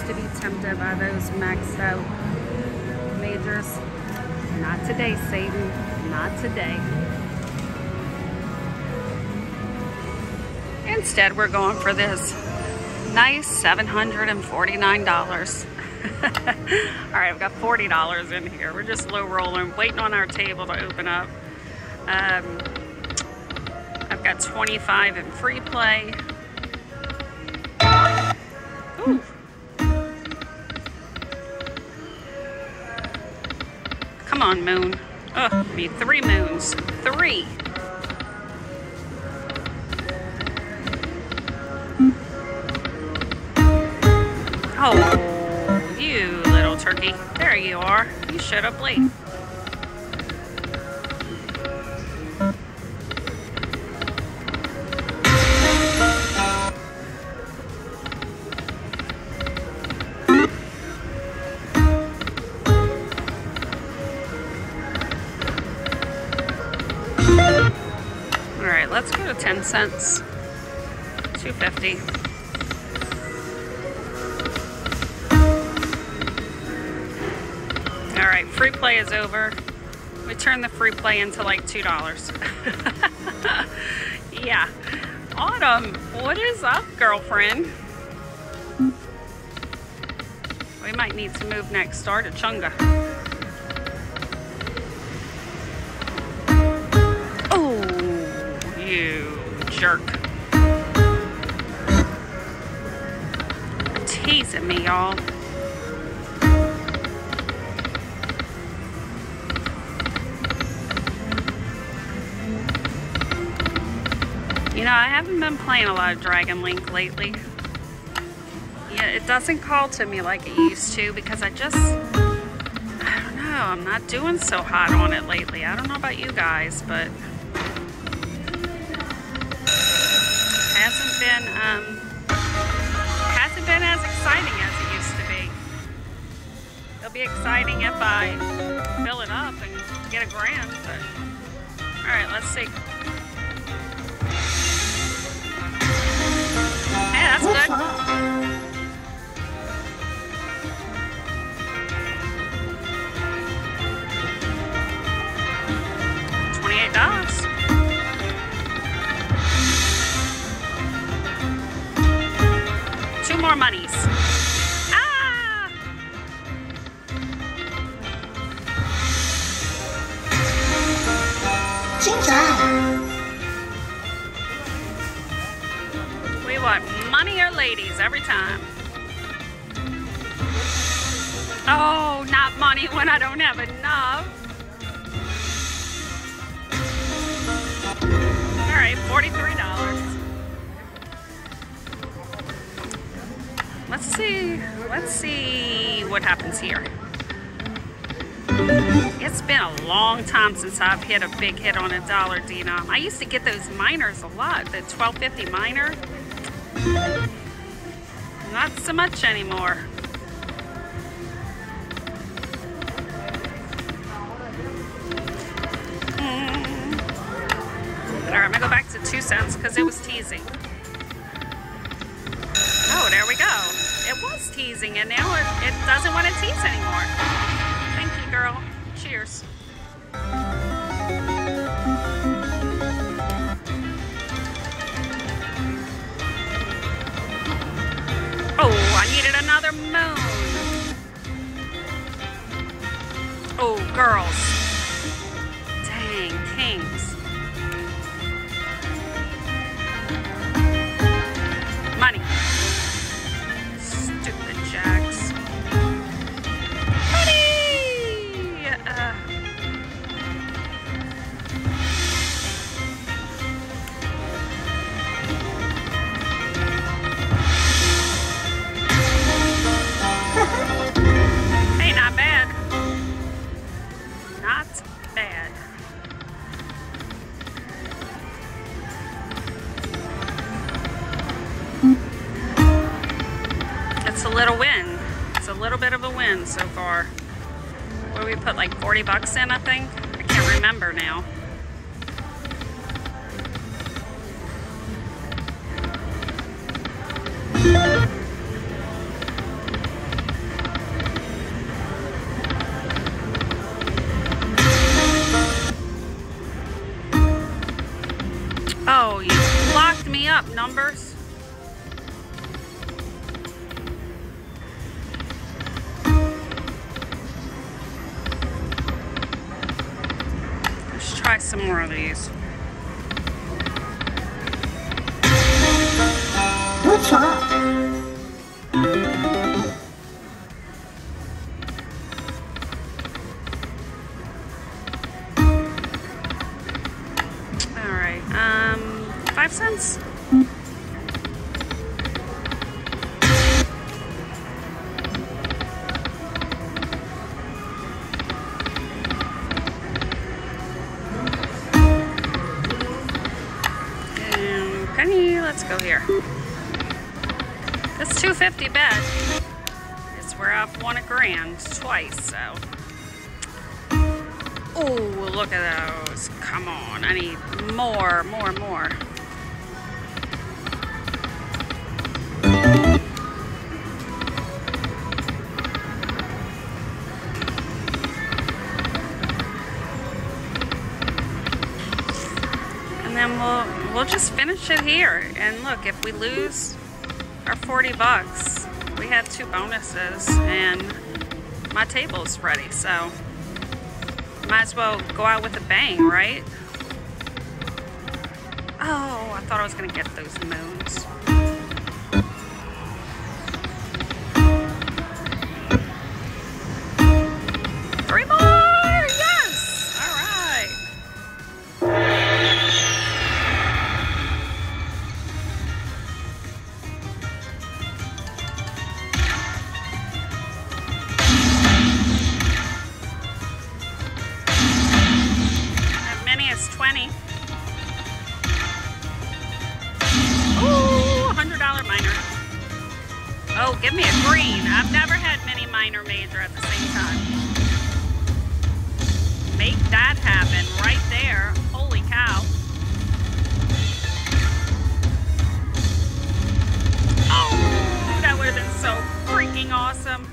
to be tempted by those maxed out majors. Not today, Satan. Not today. Instead, we're going for this nice $749. All right, I've got $40 in here. We're just low rolling, waiting on our table to open up. I've got 25 in free play. Ooh. Come on, moon. Oh, need 3 moons. 3. Oh, you little turkey. There you are. You showed up late. All right, let's go to 10 cents. 250. All right, free play is over. We turned the free play into like $2. Yeah. Autumn, what is up, girlfriend? We might need to move next door to Chunga. Oh, you jerk. You're teasing me, y'all. You know, I haven't been playing a lot of Dragon Link lately. Yeah, it doesn't call to me like it used to because I don't know, I'm not doing so hot on it lately. I don't know about you guys, but hasn't been as exciting as it used to be. It'll be exciting if I fill it up and get a grand, but all right, let's see. Hey, that's good. $28. Two more monies. Ah! We want money or ladies every time. Oh, not money when I don't have enough. All right, $43. Let's see what happens here. It's been a long time since I've hit a big hit on a dollar denom. I used to get those minors a lot, the 1250 minor. Not so much anymore. All right, I'm gonna go back to 2 cents because it was teasing. Oh, there we go. It was teasing and now it doesn't want to tease anymore. Thank you, girl. Cheers. Oh, I needed another moon. Oh, girls. Dang, kings. Money. Stupid jacks. Money! Hey, not bad. Not bad. It's a little win. It's a little bit of a win so far. What did we put, like 40 bucks in, I think? I can't remember now. numbers. Let's try some more of these. Good shot. All right, 5 cents. And penny, let's go here. This $2.50 bet is where I've won $1,000 twice, so. Oh, look at those. Come on, I need more. And then we'll just finish it here. And look, if we lose our 40 bucks, we had 2 bonuses and my table's ready, so might as well go out with a bang, right? Oh, I thought I was gonna get those moons. Three more! Yes! All right. As many as 20. Ooh, $100 minor. Oh, give me a green. I've never had mini, minor, major at the same time. Make that happen right there. Holy cow. Oh, that would have been so freaking awesome.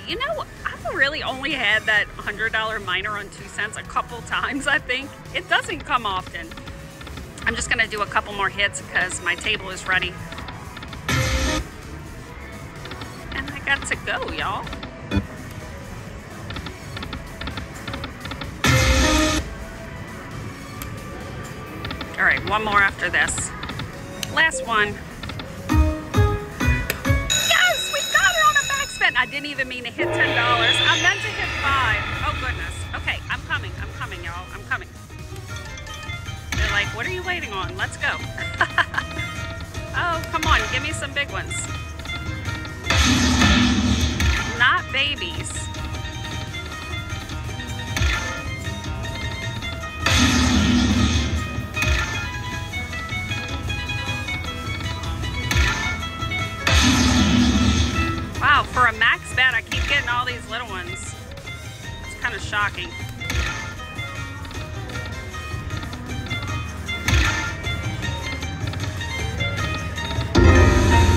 You know, I've really only had that $100 minor on 2 cents a couple times, I think. It doesn't come often. I'm just gonna do a couple more hits because my table is ready. And I got to go, y'all. All right, one more after this. Last one. I didn't even mean to hit $10. I meant to hit 5. Oh goodness. Okay, I'm coming, y'all. I'm coming. They're like, what are you waiting on? Let's go. Oh, come on, give me some big ones. Not babies. Wow, for a max bet, I keep getting all these little ones. It's kind of shocking.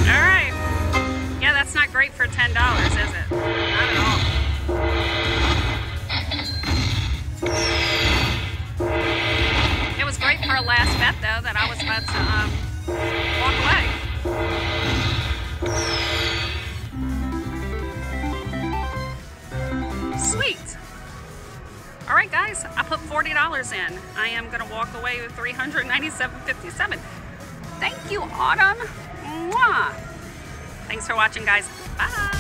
All right. Yeah, that's not great for $10, is it? Not at all. It was great for a last bet, though, that I was about to walk away. Sweet. All right, guys, I put $40 in. I am going to walk away with $397.57. Thank you, Autumn. Mwah. Thanks for watching, guys. Bye.